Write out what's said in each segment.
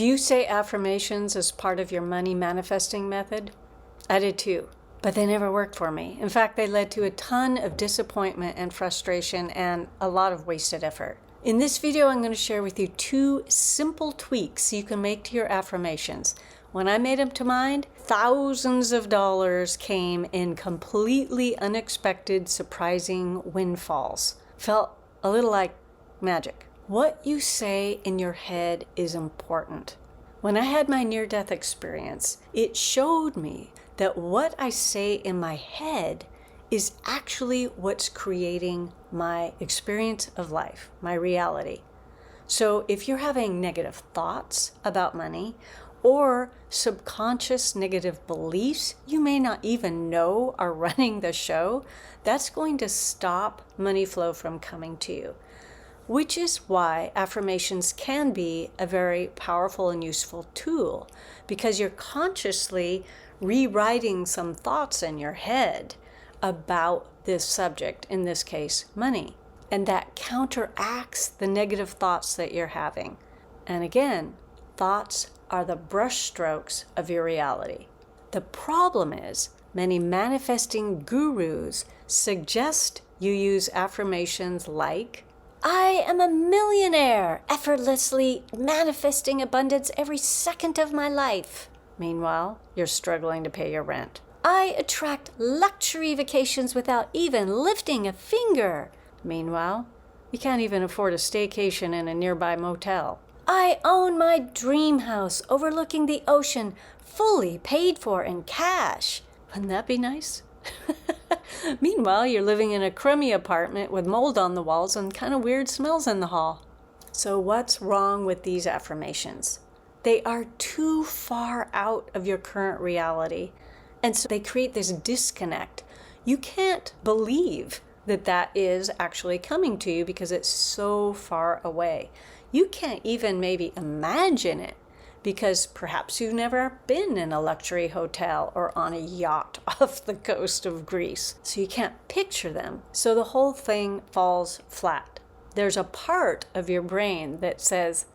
Do you say affirmations as part of your money manifesting method? I did too, but they never worked for me. In fact, they led to a ton of disappointment and frustration and a lot of wasted effort. In this video, I'm going to share with you 2 simple tweaks you can make to your affirmations. When I made them to mine, thousands of dollars came in completely unexpected, surprising windfalls. Felt a little like magic. What you say in your head is important. When I had my near-death experience, it showed me that what I say in my head is actually what's creating my experience of life, my reality. So if you're having negative thoughts about money or subconscious negative beliefs you may not even know are running the show, that's going to stop money flow from coming to you. Which is why affirmations can be a very powerful and useful tool, because you're consciously rewriting some thoughts in your head about this subject, in this case, money. And that counteracts the negative thoughts that you're having. And again, thoughts are the brushstrokes of your reality. The problem is, many manifesting gurus suggest you use affirmations like, I am a millionaire, effortlessly manifesting abundance every second of my life. Meanwhile, you're struggling to pay your rent. I attract luxury vacations without even lifting a finger. Meanwhile, you can't even afford a staycation in a nearby motel. I own my dream house overlooking the ocean, fully paid for in cash. Wouldn't that be nice? Meanwhile, you're living in a crummy apartment with mold on the walls and kind of weird smells in the hall. So what's wrong with these affirmations? They are too far out of your current reality, and so they create this disconnect. You can't believe that that is actually coming to you because it's so far away. You can't even maybe imagine it because perhaps you've never been in a luxury hotel or on a yacht off the coast of Greece. So you can't picture them. So the whole thing falls flat. There's a part of your brain that says,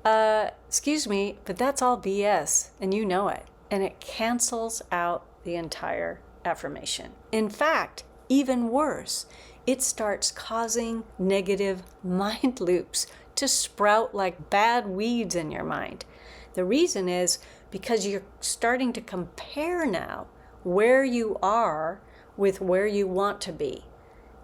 excuse me, but that's all BS, and you know it. And it cancels out the entire affirmation. In fact, even worse, it starts causing negative mind loops to sprout like bad weeds in your mind. The reason is because you're starting to compare now where you are with where you want to be.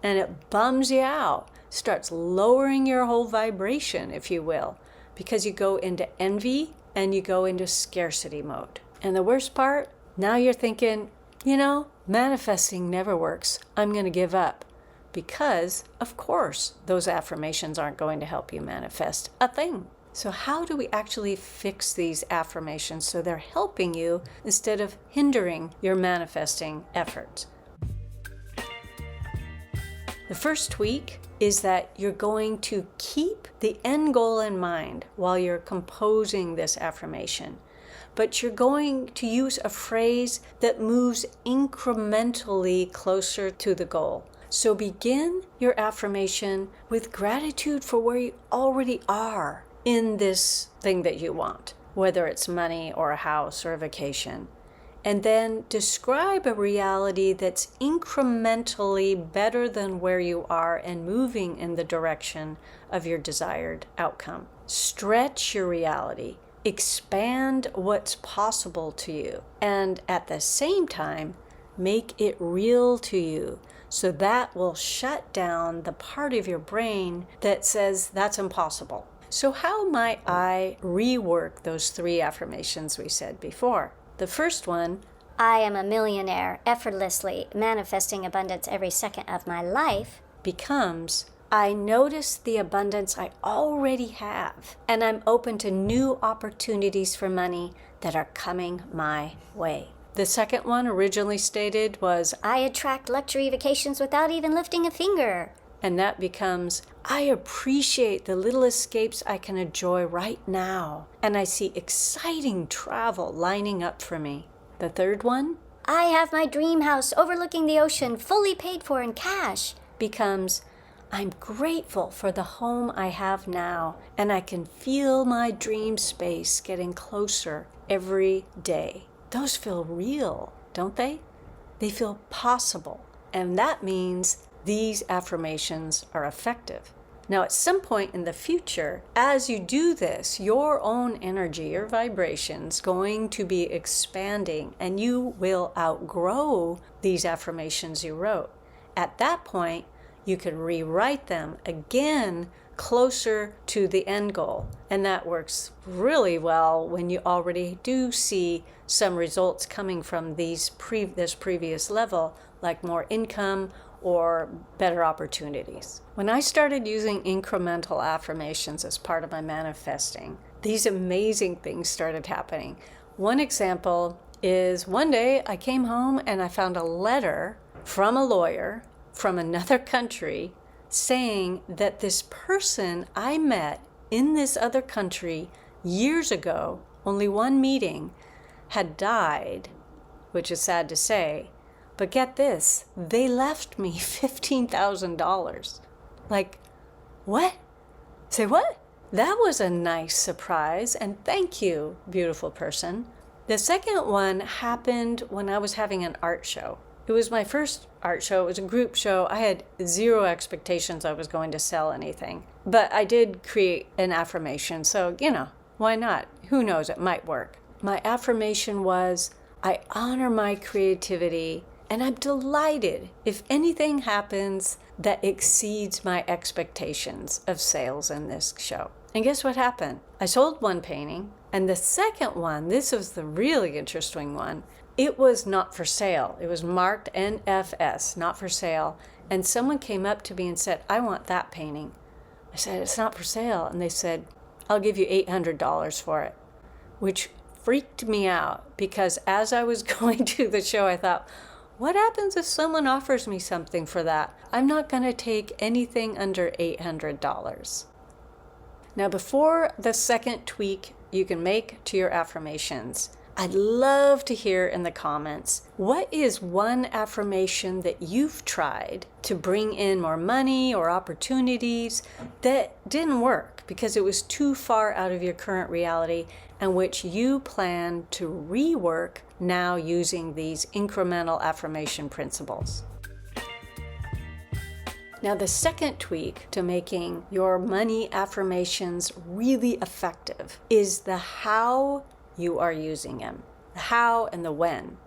And it bums you out, starts lowering your whole vibration, if you will, because you go into envy and you go into scarcity mode. And the worst part, now you're thinking, manifesting never works. I'm going to give up. Because, of course, those affirmations aren't going to help you manifest a thing. So how do we actually fix these affirmations so they're helping you instead of hindering your manifesting efforts? The first tweak is that you're going to keep the end goal in mind while you're composing this affirmation. But you're going to use a phrase that moves incrementally closer to the goal. So begin your affirmation with gratitude for where you already are in this thing that you want, whether it's money or a house or a vacation. And then describe a reality that's incrementally better than where you are and moving in the direction of your desired outcome. Stretch your reality. Expand what's possible to you. And at the same time, make it real to you. So that will shut down the part of your brain that says that's impossible. So how might I rework those 3 affirmations we said before? The first one, I am a millionaire, effortlessly manifesting abundance every second of my life, becomes, I notice the abundance I already have, and I'm open to new opportunities for money that are coming my way. The second one, originally stated, was, I attract luxury vacations without even lifting a finger. And that becomes, I appreciate the little escapes I can enjoy right now, and I see exciting travel lining up for me. The third one, I have my dream house overlooking the ocean, fully paid for in cash, becomes, I'm grateful for the home I have now, and I can feel my dream space getting closer every day. Those feel real, don't they? They feel possible, and that means these affirmations are effective. Now, at some point in the future, as you do this, your own energy, your vibrations, going to be expanding, and you will outgrow these affirmations you wrote. At that point, you can rewrite them again closer to the end goal. And that works really well when you already do see some results coming from this previous level, like more income or better opportunities. When I started using incremental affirmations as part of my manifesting, these amazing things started happening. One example is one day I came home and I found a letter from a lawyer from another country saying that this person I met in this other country years ago, only one meeting, had died, which is sad to say. But get this, they left me $15,000. Like, what? Say what? That was a nice surprise, and thank you, beautiful person. The second one happened when I was having an art show. It was my first art show. It was a group show. I had zero expectations I was going to sell anything. But I did create an affirmation, so, why not? Who knows, it might work. My affirmation was, I honor my creativity, and I'm delighted if anything happens that exceeds my expectations of sales in this show. And guess what happened? I sold one painting, and the second one, this was the really interesting one, it was not for sale. It was marked NFS, not for sale. And someone came up to me and said, I want that painting. I said, it's not for sale. And they said, I'll give you $800 for it, which freaked me out because as I was going to the show, I thought, what happens if someone offers me something for that? I'm not going to take anything under $800. Now, before the second tweak you can make to your affirmations, I'd love to hear in the comments, what is one affirmation that you've tried to bring in more money or opportunities that didn't work because it was too far out of your current reality and which you plan to rework now using these incremental affirmation principles? Now, the second tweak to making your money affirmations really effective is the how you are using them, the how and the when.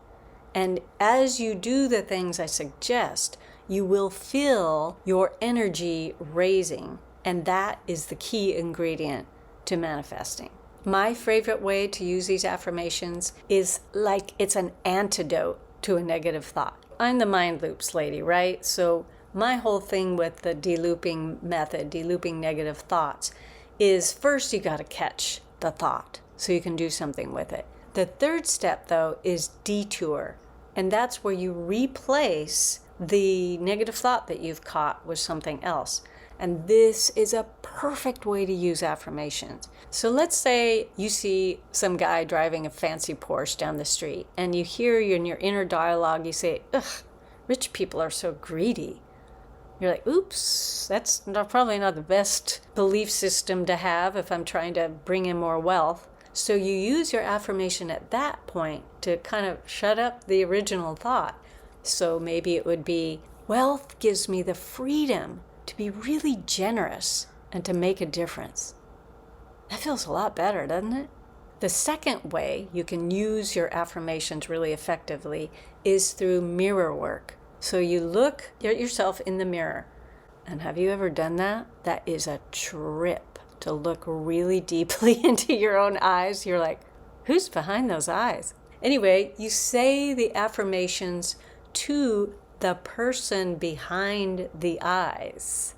And as you do the things I suggest, you will feel your energy raising, and that is the key ingredient to manifesting. My favorite way to use these affirmations is like it's an antidote to a negative thought. I'm the mind loops lady, right? So my whole thing with the de-looping method, de-looping negative thoughts, is first you got to catch the thought so you can do something with it. The third step, though, is detour. And that's where you replace the negative thought that you've caught with something else. And this is a perfect way to use affirmations. So let's say you see some guy driving a fancy Porsche down the street, and you hear in your inner dialogue, you say, ugh, rich people are so greedy. You're like, oops, that's probably not the best belief system to have if I'm trying to bring in more wealth. So you use your affirmation at that point to kind of shut up the original thought. So maybe it would be, wealth gives me the freedom to be really generous and to make a difference. That feels a lot better, doesn't it? The second way you can use your affirmations really effectively is through mirror work. So you look at yourself in the mirror. And have you ever done that? That is a trip to look really deeply into your own eyes. You're like, who's behind those eyes? Anyway, you say the affirmations to the person behind the eyes.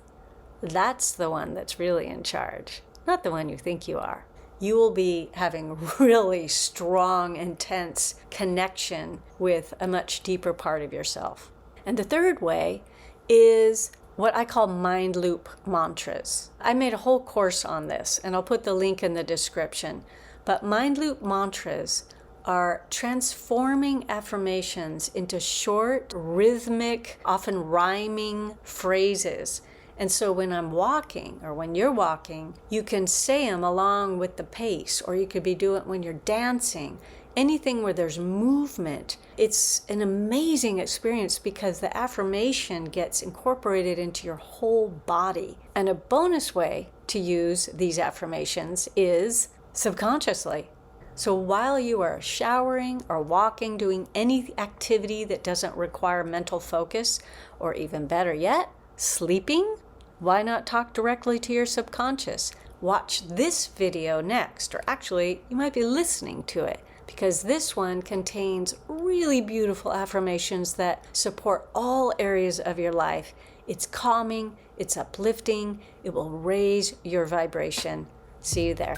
That's the one that's really in charge, not the one you think you are. You will be having really strong, intense connection with a much deeper part of yourself. And the third way is what I call mind loop mantras. I made a whole course on this, and I'll put the link in the description. But mind loop mantras are transforming affirmations into short, rhythmic, often rhyming phrases. And so when I'm walking, or when you're walking, you can say them along with the pace, or you could be doing it when you're dancing. Anything where there's movement, it's an amazing experience because the affirmation gets incorporated into your whole body. And a bonus way to use these affirmations is subconsciously. So while you are showering or walking, doing any activity that doesn't require mental focus, or even better yet, sleeping, why not talk directly to your subconscious? Watch this video next, or actually, you might be listening to it, because this one contains really beautiful affirmations that support all areas of your life. It's calming, it's uplifting, it will raise your vibration. See you there.